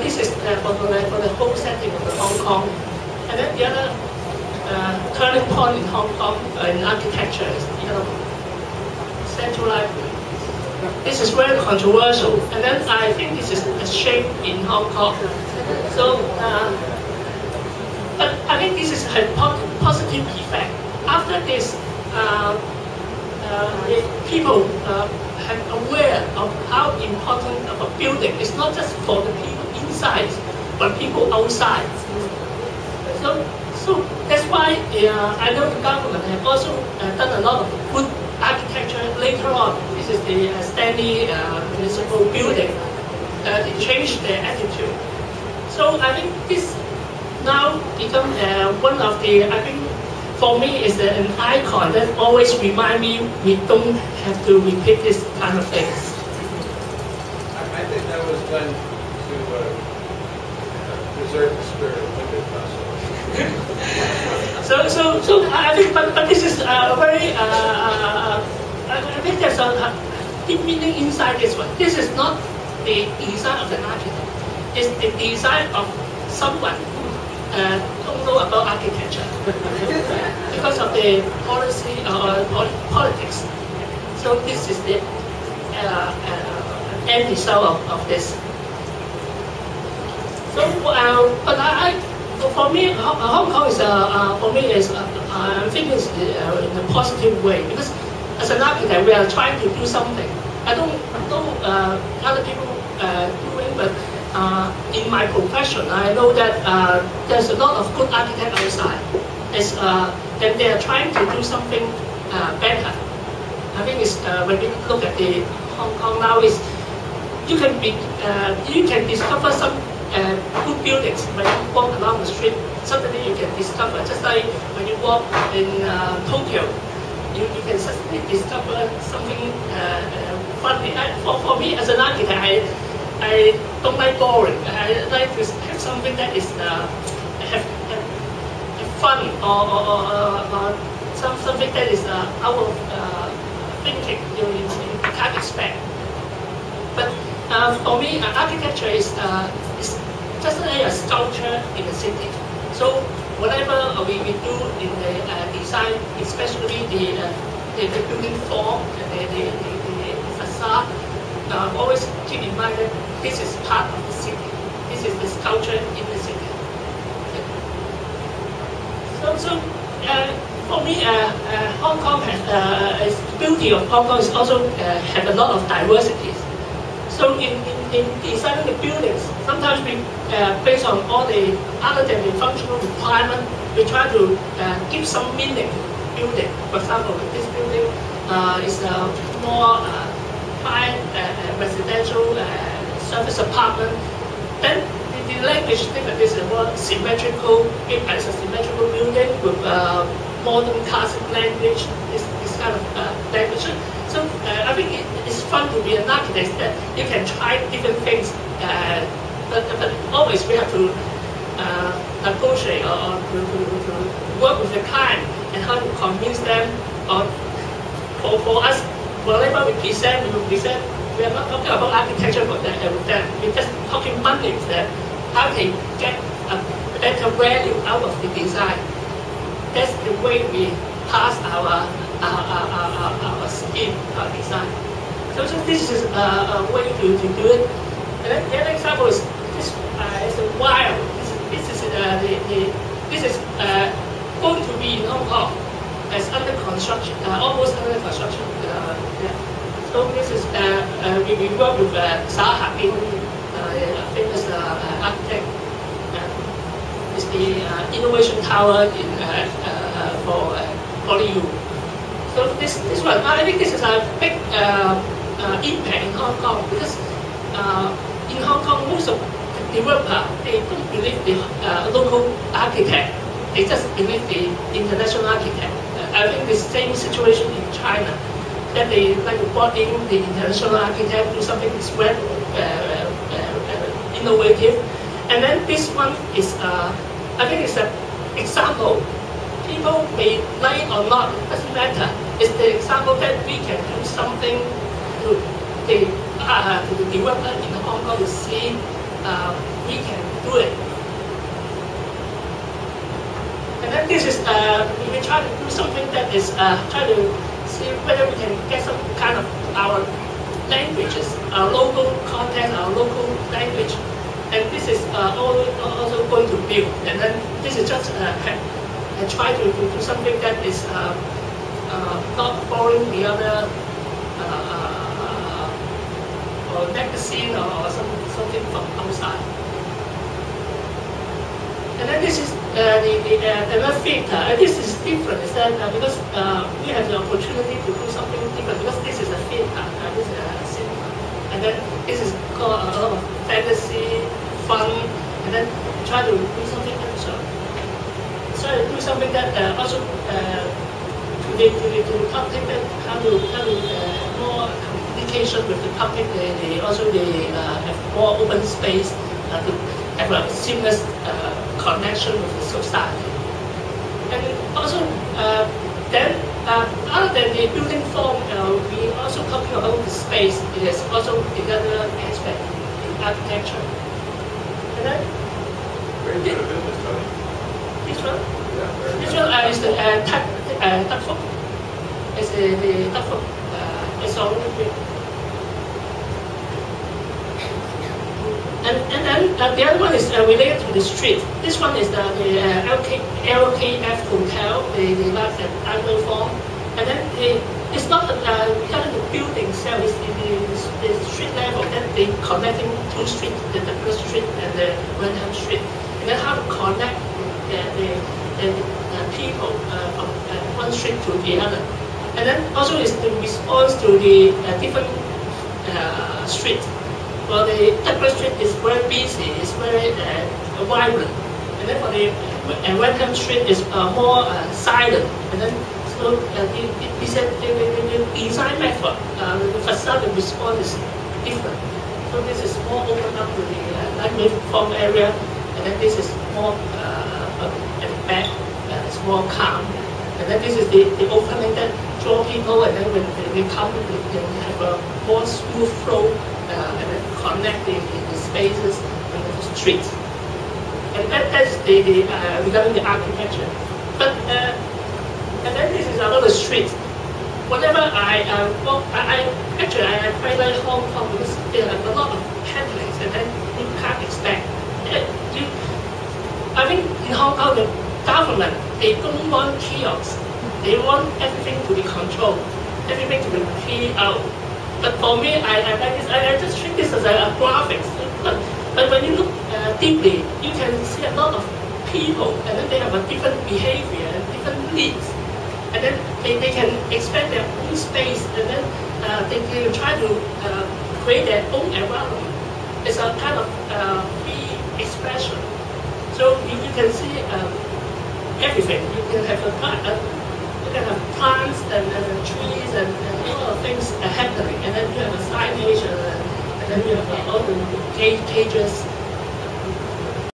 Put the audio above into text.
this is for the whole setting of the Hong Kong. And then the other turning point in Hong Kong in architecture is Central Library. This is very controversial, and then I think this is a shape in Hong Kong. So, but I think this is a positive effect. After this, people have aware of how important of a building is not just for the people inside, but people outside. So that's why I know the government have also done a lot of good architecture later on. This is the Stanley Municipal Building. They changed their attitude. So I think this now become one of the, I think for me is an icon that always remind me we don't have to repeat this kind of things. I think that was done to preserve the spirit of London Castle. So I think, but this is a very, I think there's a deep meaning inside this one. This is not the design of the architect. It's the design of someone who don't know about architecture because of the policy or politics. So this is the end result of this. So, but for me, Hong Kong is for me is I think it's in a positive way, because as an architect we are trying to do something. I don't know other people doing, but in my profession I know that there's a lot of good architects outside. And they are trying to do something better. I think it's when you look at the Hong Kong now, is you can discover some good buildings when you walk along the street. Suddenly you can discover, just like when you walk in Tokyo, you can suddenly discover something funny. For me as an architect, I don't like boring. I like to have something that is have fun or something that is out of thinking you can't expect. But for me, architecture is just like a sculpture in the city. So whatever we do in the design, especially the building form, the facade, always keep in mind that this is part of the city. This is the sculpture in the city. So for me, Hong Kong has the beauty of Hong Kong is also have a lot of diversities. So in designing the buildings, sometimes we, based on all the other than the functional requirement, we try to give some meaning to the building. For example, this building is more high residential service apartment. Then the language think that this is more symmetrical, as a symmetrical building with modern classic language, this kind of language. So I think it's fun to be an architect that you can try different things, but always we have to negotiate or to work with the client and how to convince them. Or for us, whatever we present, we are not talking about architecture with them. We're just talking money with them. How they get a better value out of the design. That's the way we pass our scheme, our design. So this is a way to do it. And then the other example is this is a wire. This is going to be in Hong Kong as under construction, almost under construction. Yeah. So this is we work with Zaha Hadid, a famous architect. It's the innovation tower in for Hollywood. So this one, I think this is a big impact in Hong Kong, because in Hong Kong most of the developers, they don't believe the local architect, they just believe the international architect. I think the same situation in China, that they like to bring in the international architect, do something that's very innovative. And then this one is, I think it's an example. People may like or not, it doesn't matter. It's the example that we can do something to the developer in Hong Kong to see we can do it. And then this is, we try to do something that is, try to see whether we can get some kind of our languages, our local content, our local language. And this is also going to build. And then this is just try to do something that is not borrowing the other or magazine or something from outside. And then this is another theater. And this is different. Is that because we have the opportunity to do something different because this is a theater. This is a cinema. And then this is called a lot of fantasy, fun, and then try to do something extra. Try to do something that also to the public, that how to more communication with the public. They also have more open space to have a seamless connection with the society. And also then other than the building form, we also talking about the space. It is also another aspect in architecture. And then Where did you build this, Tony? this one. Yeah, This one is the Duck Foot. It's the Duck Foot. It's already built. And then the other one is related to the street. This one is the LKF Hotel, the last annual form. And then it's not regarding the building itself, it's the street level, then they connecting two streets, the Douglas Street and the Wenham Street. And then how to connect the people from one street to the other. And then also is the response to the different streets. Well, the Douglas Street is very busy, it's very vibrant. And then for the Wenham Street is more silent. And then so the design method, the facade response is different. So this is more open up to the language form area, and then this is more at the back, it's more calm. And then this is the opening that draw people, and then when they come, they can have a more smooth flow, and then connect the spaces and the streets. And that's regarding the architecture. But and then this is another street. Whenever I walk, I quite like Hong Kong because there are a lot of happenings, and then you can't expect. I think in Hong Kong, the government, they don't want chaos. They want everything to be controlled, everything to be cleared out. But for me, I just treat this as a graphics. But when you look deeply, you can see a lot of people, and then they have a different behavior and different needs. And then they can expand their own space, and then they can try to create their own environment. It's a kind of free expression. So you can see everything. You can have plants and trees and a lot of things happening. And then you have a signage, and then you have all the cages.